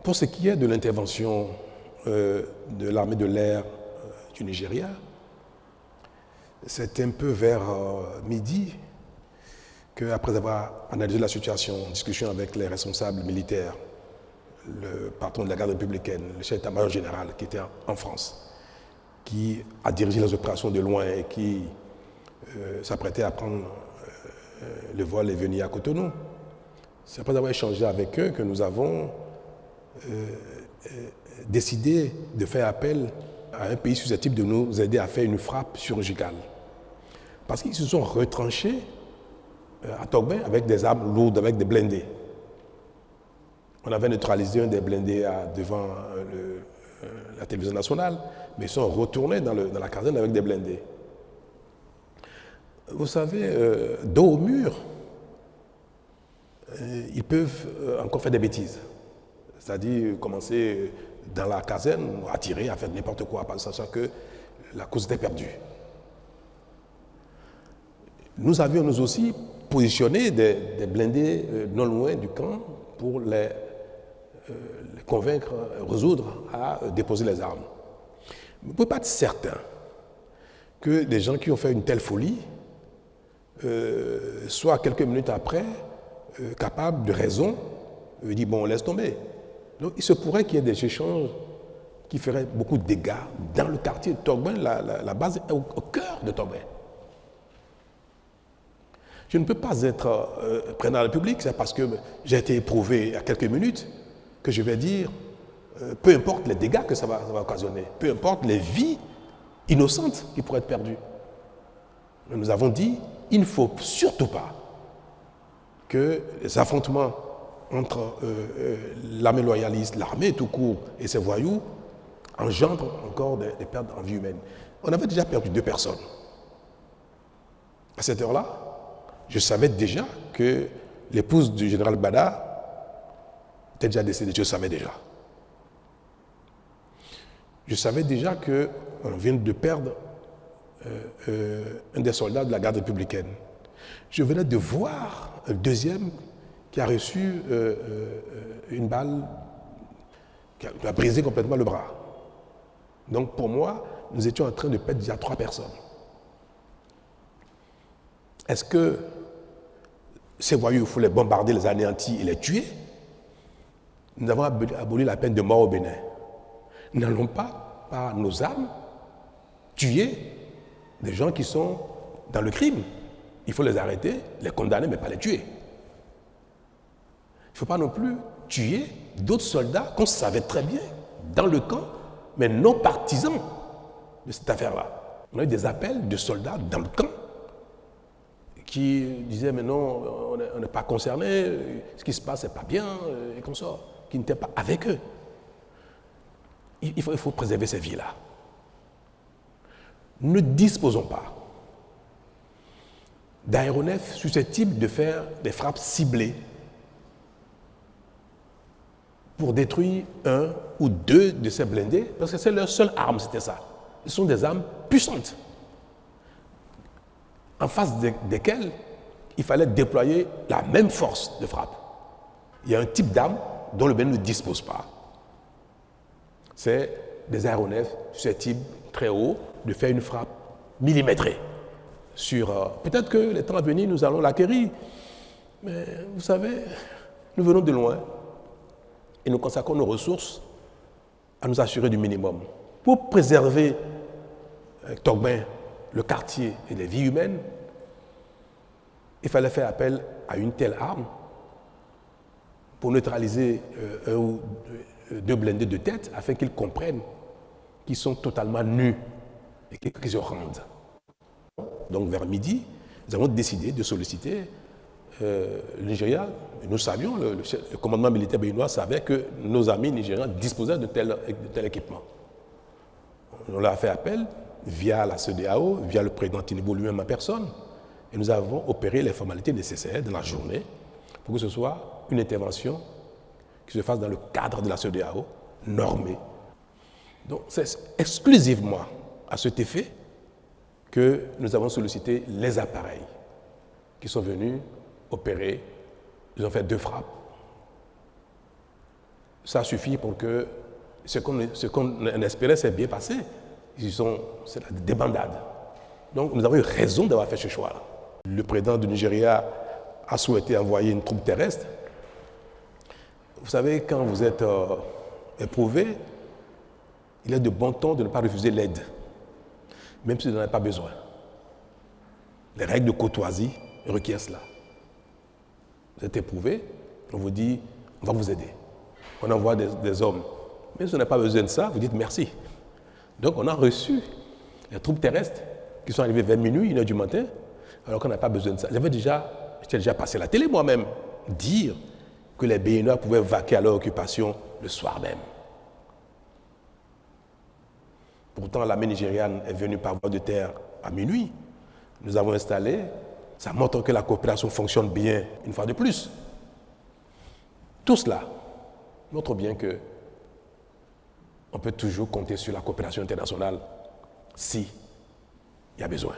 Pour ce qui est de l'intervention de l'armée de l'air du Nigeria, c'est un peu vers midi qu'après avoir analysé la situation, en discussion avec les responsables militaires, le patron de la garde républicaine, le chef d'état-major général qui était en France, qui a dirigé les opérations de loin et qui s'apprêtait à prendre le vol et venir à Cotonou. C'est après avoir échangé avec eux que nous avons décidé de faire appel à un pays susceptible de nous aider à faire une frappe chirurgicale. Parce qu'ils se sont retranchés à Togbin avec des armes lourdes, avec des blindés. On avait neutralisé un des blindés devant la télévision nationale, mais ils sont retournés dans la caserne avec des blindés. Vous savez, dos au mur, ils peuvent encore faire des bêtises. C'est-à-dire commencer dans la caserne, à tirer, à faire n'importe quoi, sachant que la cause était perdue. Nous avions nous aussi positionné des blindés non loin du camp pour les convaincre, résoudre à déposer les armes. Vous ne pouvez pas être certain que des gens qui ont fait une telle folie soient quelques minutes après capables de raison, dire bon, laisse tomber. Donc il se pourrait qu'il y ait des échanges qui feraient beaucoup de dégâts dans le quartier de Togbin, la base est au cœur de Togbin. Je ne peux pas être président de la République, c'est parce que j'ai été éprouvé il y a quelques minutes que je vais dire, peu importe les dégâts que ça va occasionner, peu importe les vies innocentes qui pourraient être perdues. Nous avons dit, il ne faut surtout pas que les affrontements entre l'armée loyaliste, l'armée tout court et ces voyous engendrent encore des pertes en vie humaine. On avait déjà perdu 2 personnes. À cette heure-là, je savais déjà que l'épouse du général Bada était déjà décédée, je le savais déjà. Je savais déjà qu'on vient de perdre un des soldats de la garde républicaine. Je venais de voir un deuxième qui a reçu une balle qui a brisé complètement le bras. Donc pour moi, nous étions en train de perdre déjà 3 personnes. Est-ce que ces voyous, il faut les bombarder, les anéantir et les tuer? Nous avons aboli la peine de mort au Bénin. Nous n'allons pas, par nos armes, tuer des gens qui sont dans le crime. Il faut les arrêter, les condamner, mais pas les tuer. Il ne faut pas non plus tuer d'autres soldats qu'on savait très bien dans le camp, mais non partisans de cette affaire-là. On a eu des appels de soldats dans le camp qui disaient mais non, on n'est pas concerné, ce qui se passe n'est pas bien, et comme ça, qui n'étaient pas avec eux. Il faut préserver ces vies-là. Ne disposons pas d'aéronefs susceptibles de faire des frappes ciblées pour détruire 1 ou 2 de ces blindés, parce que c'est leur seule arme, c'était ça. Ce sont des armes puissantes, en face desquelles il fallait déployer la même force de frappe. Il y a un type d'arme dont le Bénin ne dispose pas. C'est des aéronefs susceptibles, très haut, de faire une frappe millimétrée. Peut-être que les temps à venir, nous allons l'acquérir, mais vous savez, nous venons de loin et nous consacrons nos ressources à nous assurer du minimum. Pour préserver Togbin, le quartier et les vies humaines, il fallait faire appel à une telle arme pour neutraliser 1 ou 2 blindés de tête afin qu'ils comprennent qu'ils sont totalement nus et qu'ils se rendent. Donc vers midi, nous avons décidé de solliciter le Nigeria. Nous savions, le commandement militaire béninois savait que nos amis nigérians disposaient de tel équipement. On leur a fait appel via la CEDEAO, via le président Tinubu lui-même en personne, et nous avons opéré les formalités nécessaires dans la journée pour que ce soit une intervention qui se fasse dans le cadre de la CEDEAO, normée. Donc c'est exclusivement à cet effet que nous avons sollicité les appareils qui sont venus opérer. Ils ont fait 2 frappes. ça suffit pour que ce qu'on espérait s'est bien passé. C'est la débandade. Donc nous avons eu raison d'avoir fait ce choix-là. Le président du Nigeria a souhaité envoyer une troupe terrestre. Vous savez, quand vous êtes éprouvé, il est de bon ton de ne pas refuser l'aide, même si vous n'en avez pas besoin. Les règles de courtoisie requièrent cela. Vous êtes éprouvé, on vous dit, on va vous aider. On envoie des hommes. Mais si vous n'avez pas besoin de ça, vous dites merci. Donc on a reçu les troupes terrestres qui sont arrivées vers minuit, 1h du matin, alors qu'on n'a pas besoin de ça. J'étais déjà passé à la télé moi-même, dire que les Béninois pouvaient vaquer à leur occupation le soir même. Pourtant, l'armée nigériane est venue par voie de terre à minuit. Nous avons installé. Ça montre que la coopération fonctionne bien, une fois de plus. Tout cela montre bien qu'on peut toujours compter sur la coopération internationale si il y a besoin.